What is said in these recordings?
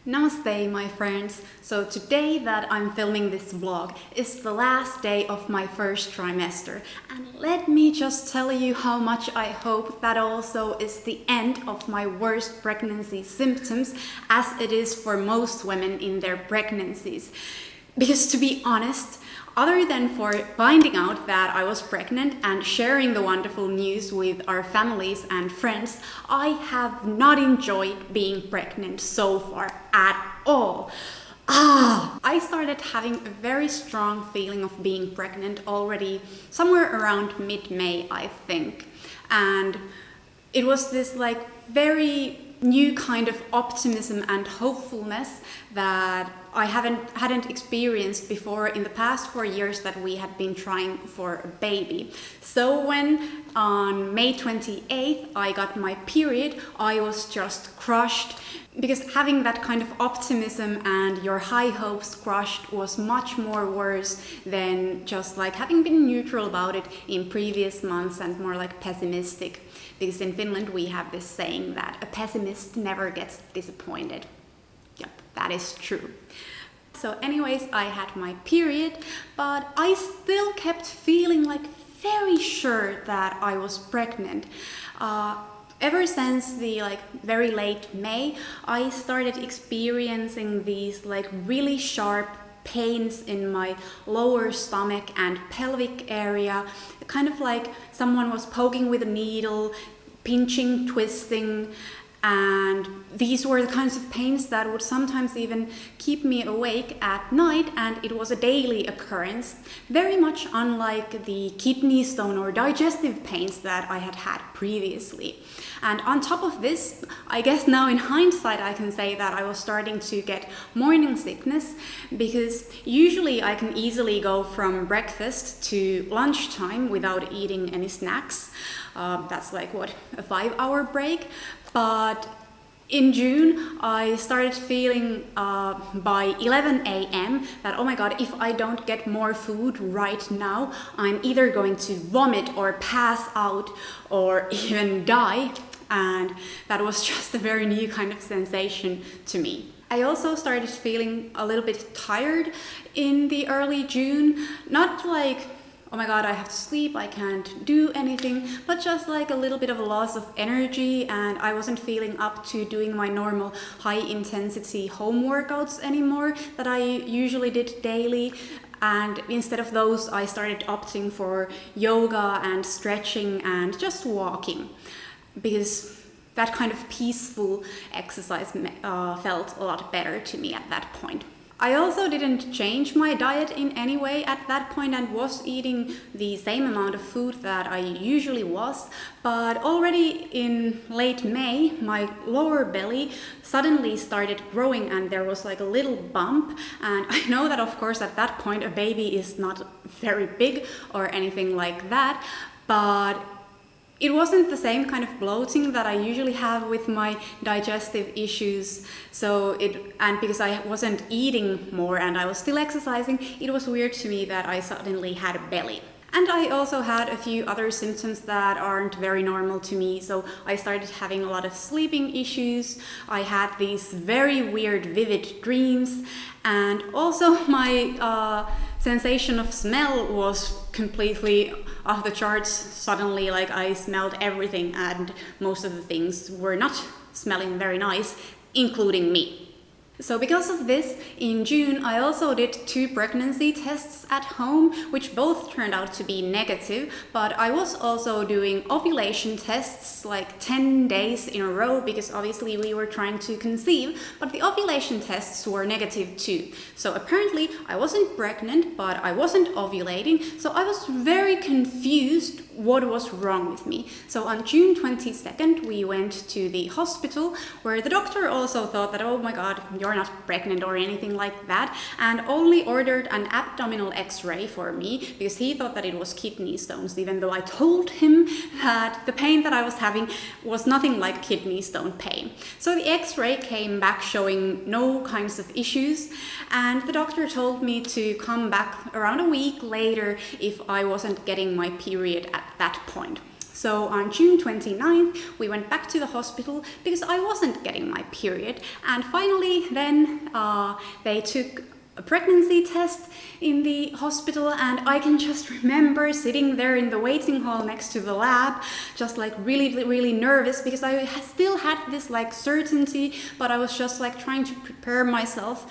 Namaste, my friends. So today that I'm filming this vlog is the last day of my first trimester, and let me just tell you how much I hope that also is the end of my worst pregnancy symptoms, as it is for most women in their pregnancies. Because to be honest, other than for finding out that I was pregnant and sharing the wonderful news with our families and friends, I have not enjoyed being pregnant so far at all. I started having a very strong feeling of being pregnant already somewhere around mid-May, I think. And it was this very new kind of optimism and hopefulness that I hadn't experienced before in the past 4 years that we had been trying for a baby. So when on May 28th I got my period, I was just crushed, because having that kind of optimism and your high hopes crushed was much more worse than just having been neutral about it in previous months and more pessimistic. Because in Finland we have this saying that a pessimist never gets disappointed. Yep, that is true. So anyways, I had my period, but I still kept feeling very sure that I was pregnant. Ever since the very late May, I started experiencing these really sharp pains in my lower stomach and pelvic area, kind of like someone was poking with a needle, pinching, twisting, and these were the kinds of pains that would sometimes even keep me awake at night, and it was a daily occurrence, very much unlike the kidney stone or digestive pains that I had had previously. And on top of this, I guess now in hindsight I can say that I was starting to get morning sickness, because usually I can easily go from breakfast to lunchtime without eating any snacks. That's a 5-hour break. But in June, I started feeling by 11 a.m. that, oh my god, if I don't get more food right now, I'm either going to vomit or pass out or even die. And that was just a very new kind of sensation to me. I also started feeling a little bit tired in the early June, not oh my god, I have to sleep, I can't do anything, but just a little bit of a loss of energy, and I wasn't feeling up to doing my normal high intensity home workouts anymore that I usually did daily. And instead of those, I started opting for yoga and stretching and just walking, because that kind of peaceful exercise felt a lot better to me at that point. I also didn't change my diet in any way at that point and was eating the same amount of food that I usually was, but already in late May, my lower belly suddenly started growing and there was a little bump. And I know that of course at that point a baby is not very big or anything like that, but it wasn't the same kind of bloating that I usually have with my digestive issues. And because I wasn't eating more and I was still exercising, it was weird to me that I suddenly had a belly. And I also had a few other symptoms that aren't very normal to me. So I started having a lot of sleeping issues. I had these very weird, vivid dreams. And also my sensation of smell was completely off the charts. Suddenly, I smelled everything, and most of the things were not smelling very nice, including me. So because of this, in June I also did 2 pregnancy tests at home, which both turned out to be negative, but I was also doing ovulation tests 10 days in a row, because obviously we were trying to conceive, but the ovulation tests were negative too. So apparently I wasn't pregnant, but I wasn't ovulating, so I was very confused what was wrong with me. So on June 22nd we went to the hospital, where the doctor also thought that, oh my god, you're not pregnant or anything like that, and only ordered an abdominal x-ray for me, because he thought that it was kidney stones, even though I told him that the pain that I was having was nothing like kidney stone pain. So the x-ray came back showing no kinds of issues, and the doctor told me to come back around a week later if I wasn't getting my period at that point. So on June 29th, we went back to the hospital because I wasn't getting my period. And finally, then they took a pregnancy test in the hospital, and I can just remember sitting there in the waiting hall next to the lab, just like really nervous, because I still had this like certainty, but I was just like trying to prepare myself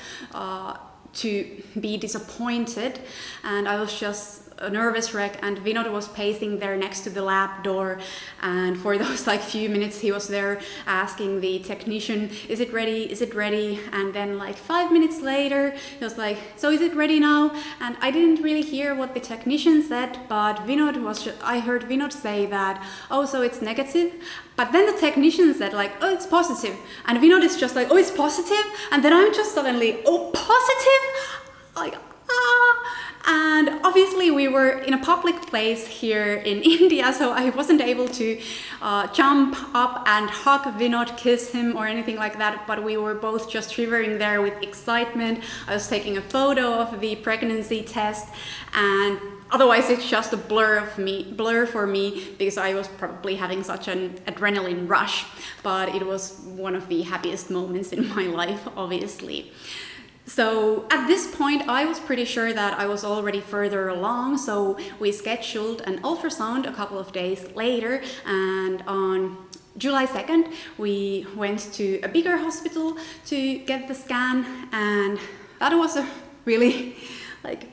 to be disappointed, and I was just a nervous wreck. And Vinod was pacing there next to the lab door, and for those like few minutes he was there asking the technician, is it ready? And then like 5 minutes later he was like, so is it ready now? And I didn't really hear what the technician said, but I heard Vinod say that, oh, so it's negative. But then the technician said like, oh, it's positive. And Vinod is just like, oh, it's positive? And then I'm just suddenly, oh, positive? Like, ah. And obviously we were in a public place here in India, so I wasn't able to jump up and hug Vinod, kiss him or anything like that, but we were both just shivering there with excitement. I was taking a photo of the pregnancy test, and otherwise it's just a blur for me because I was probably having such an adrenaline rush, but it was one of the happiest moments in my life, obviously. So at this point I was pretty sure that I was already further along, so we scheduled an ultrasound a couple of days later, and on July 2nd we went to a bigger hospital to get the scan, and that was a really like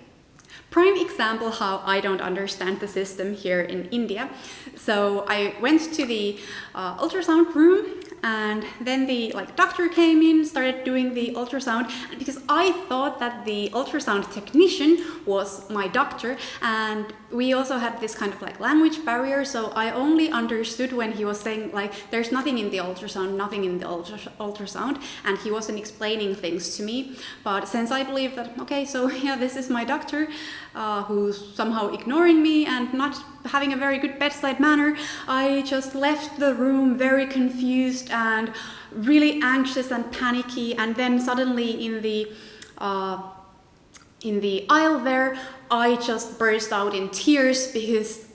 prime example how I don't understand the system here in India. So I went to the ultrasound room, and then the doctor came in, started doing the ultrasound, and because I thought that the ultrasound technician was my doctor, and we also had this kind of like language barrier, so I only understood when he was saying like, there's nothing in the ultrasound, and he wasn't explaining things to me. But since I believe that, okay, so yeah, this is my doctor, who's somehow ignoring me and not having a very good bedside manner, I just left the room very confused and really anxious and panicky. And then suddenly in the aisle there, I just burst out in tears because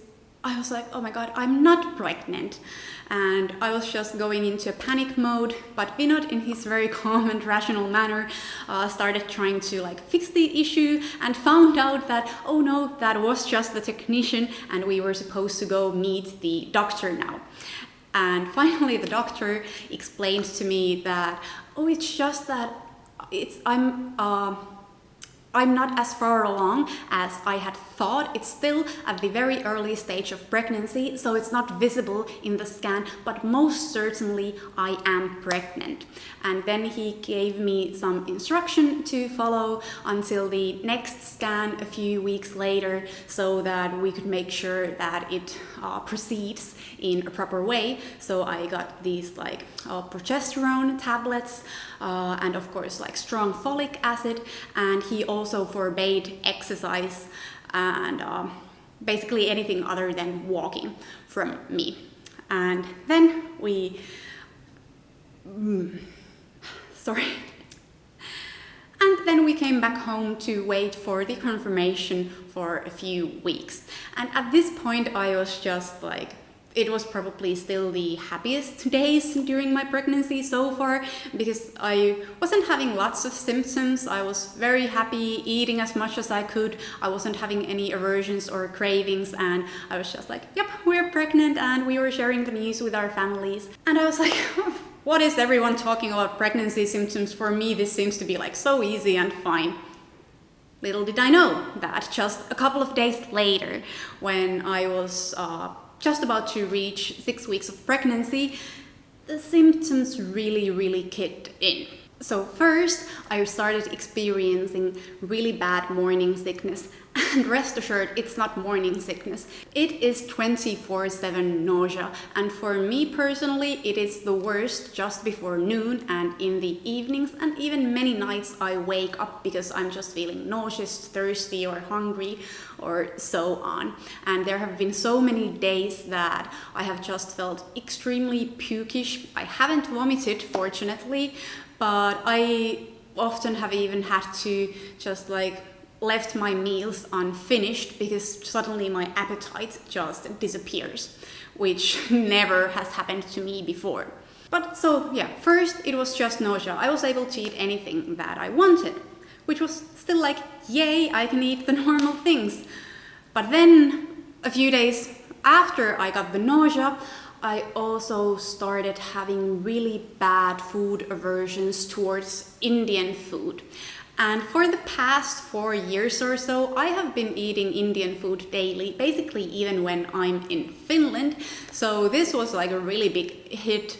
I was like, oh my god, I'm not pregnant. And I was just going into a panic mode, but Vinod, in his very calm and rational manner, started trying to like fix the issue, and found out that, oh no, that was just the technician and we were supposed to go meet the doctor now. And finally the doctor explained to me that, oh, it's just that I'm not as far along as I had thought. It's still at the very early stage of pregnancy, so it's not visible in the scan, but most certainly I am pregnant. And then he gave me some instruction to follow until the next scan a few weeks later, so that we could make sure that it proceeds in a proper way. So I got these progesterone tablets, and of course strong folic acid, and he also forbade exercise and basically anything other than walking from me. And then we and then we came back home to wait for the confirmation for a few weeks. And at this point I was just like, it was probably still the happiest days during my pregnancy so far, because I wasn't having lots of symptoms. I was very happy, eating as much as I could. I wasn't having any aversions or cravings, and I was just like, yep, we're pregnant, and we were sharing the news with our families. And I was like, what is everyone talking about pregnancy symptoms? For me, this seems to be like so easy and fine. Little did I know that just a couple of days later, when I was just about to reach 6 weeks of pregnancy, the symptoms really kicked in. So first, I started experiencing really bad morning sickness, and rest assured, it's not morning sickness. It is 24/7 nausea, and for me personally, it is the worst just before noon and in the evenings, and even many nights I wake up because I'm just feeling nauseous, thirsty, or hungry, or so on. And there have been so many days that I have just felt extremely pukish. I haven't vomited, fortunately, but I often have even had to just left my meals unfinished because suddenly my appetite just disappears, which never has happened to me before. But so yeah, first it was just nausea. I was able to eat anything that I wanted, which was still like, yay, I can eat the normal things. But then a few days after I got the nausea, I also started having really bad food aversions towards Indian food. And for the past 4 years or so, I have been eating Indian food daily, basically even when I'm in Finland. So this was like a really big hit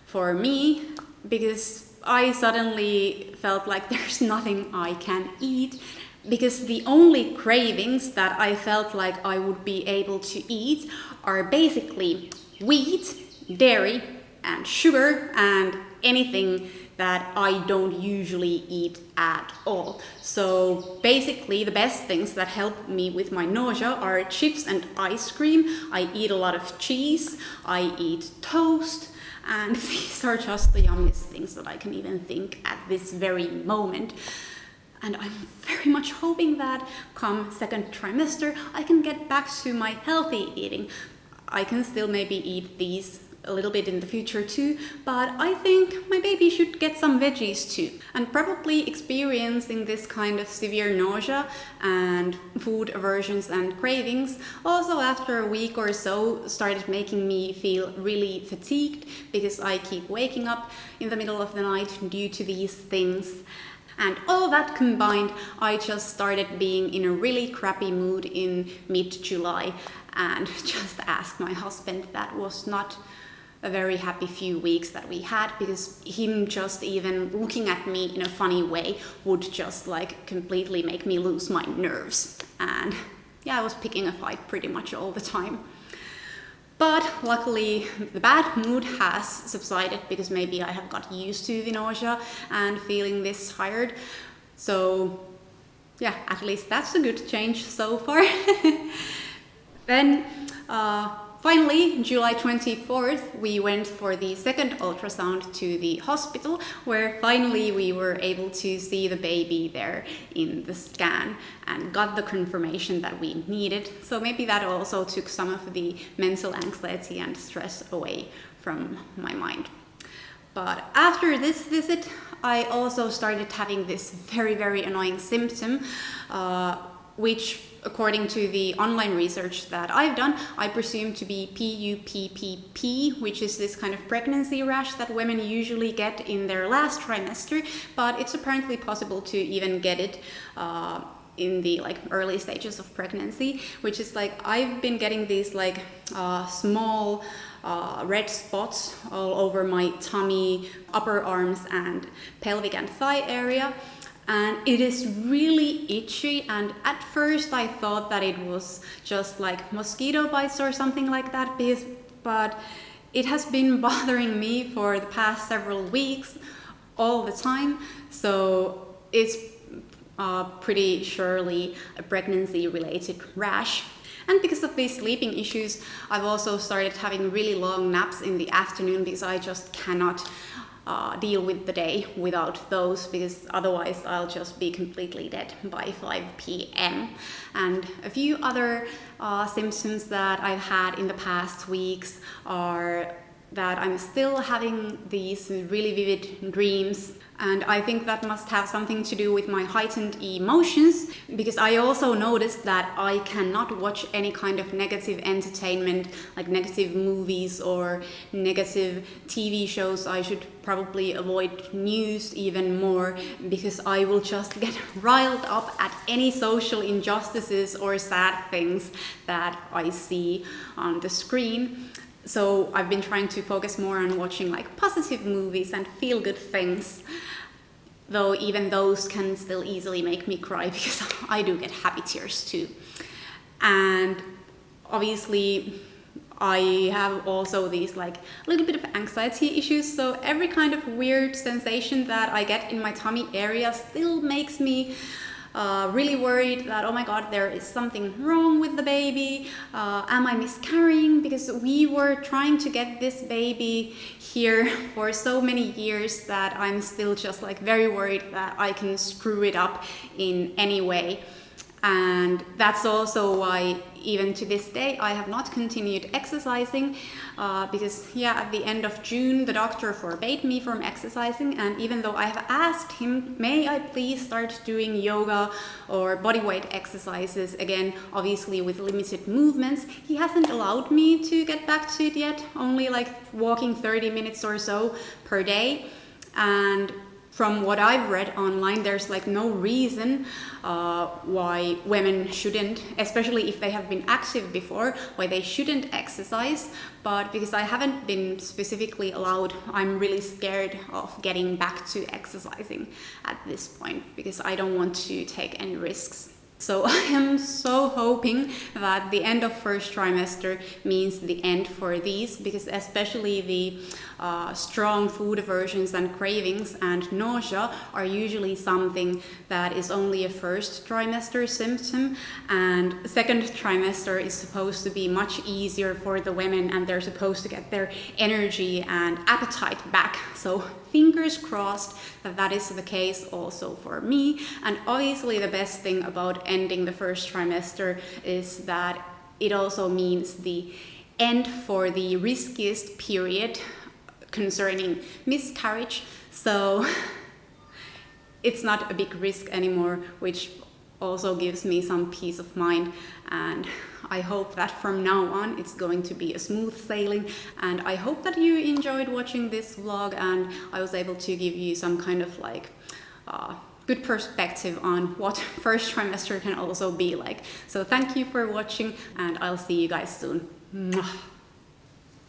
for me because I suddenly felt like there's nothing I can eat, because the only cravings that I felt like I would be able to eat are basically wheat, dairy, and sugar, and anything that I don't usually eat at all. So basically the best things that help me with my nausea are chips and ice cream. I eat a lot of cheese, I eat toast, and these are just the yummiest things that I can even think at this very moment. And I'm very much hoping that come second trimester, I can get back to my healthy eating. I can still maybe eat these a little bit in the future too, but I think my baby should get some veggies too. And probably experiencing this kind of severe nausea and food aversions and cravings also after a week or so started making me feel really fatigued, because I keep waking up in the middle of the night due to these things. And all that combined, I just started being in a really crappy mood in mid-July and just asked my husband. That was not a very happy few weeks that we had, because him just even looking at me in a funny way would just like completely make me lose my nerves. And yeah, I was picking a fight pretty much all the time. But luckily the bad mood has subsided, because maybe I have got used to the nausea and feeling this tired. So yeah, at least that's a good change so far. Then finally, July 24th, we went for the second ultrasound to the hospital, where finally we were able to see the baby there in the scan and got the confirmation that we needed. So maybe that also took some of the mental anxiety and stress away from my mind. But after this visit, I also started having this very, very annoying symptom, which, according to the online research that I've done, I presume to be PUPPP, which is this kind of pregnancy rash that women usually get in their last trimester, but it's apparently possible to even get it in the like early stages of pregnancy, which is like I've been getting these like small red spots all over my tummy, upper arms, and pelvic and thigh area. And it is really itchy, and at first I thought that it was just like mosquito bites or something like that, but it has been bothering me for the past several weeks all the time. So it's pretty surely a pregnancy related rash. And because of these sleeping issues, I've also started having really long naps in the afternoon, because I just cannot deal with the day without those, because otherwise I'll just be completely dead by 5 p.m. And a few other symptoms that I've had in the past weeks are that I'm still having these really vivid dreams, and I think that must have something to do with my heightened emotions, because I also noticed that I cannot watch any kind of negative entertainment, like negative movies or negative TV shows. I should probably avoid news even more, because I will just get riled up at any social injustices or sad things that I see on the screen. So I've been trying to focus more on watching like positive movies and feel-good things, though even those can still easily make me cry, because I do get happy tears too. And obviously I have also these like a little bit of anxiety issues, so every kind of weird sensation that I get in my tummy area still makes me really worried that, oh my god, there is something wrong with the baby. Am I miscarrying? Because we were trying to get this baby here for so many years that I'm still just like very worried that I can screw it up in any way. And that's also why even to this day I have not continued exercising because at the end of June the doctor forbade me from exercising, and even though I have asked him, may I please start doing yoga or bodyweight exercises again, obviously with limited movements, he hasn't allowed me to get back to it yet, only like walking 30 minutes or so per day. And from what I've read online, there's like no reason why women shouldn't, especially if they have been active before, why they shouldn't exercise. But because I haven't been specifically allowed, I'm really scared of getting back to exercising at this point because I don't want to take any risks. So I am so hoping that the end of first trimester means the end for these, because especially the strong food aversions and cravings and nausea are usually something that is only a first trimester symptom, and second trimester is supposed to be much easier for the women and they're supposed to get their energy and appetite back. So fingers crossed that that is the case also for me. And obviously the best thing about ending the first trimester is that it also means the end for the riskiest period concerning miscarriage. So it's not a big risk anymore, which also gives me some peace of mind. And I hope that from now on it's going to be a smooth sailing, and I hope that you enjoyed watching this vlog and I was able to give you some kind of like good perspective on what first trimester can also be like. So thank you for watching and I'll see you guys soon. Mwah.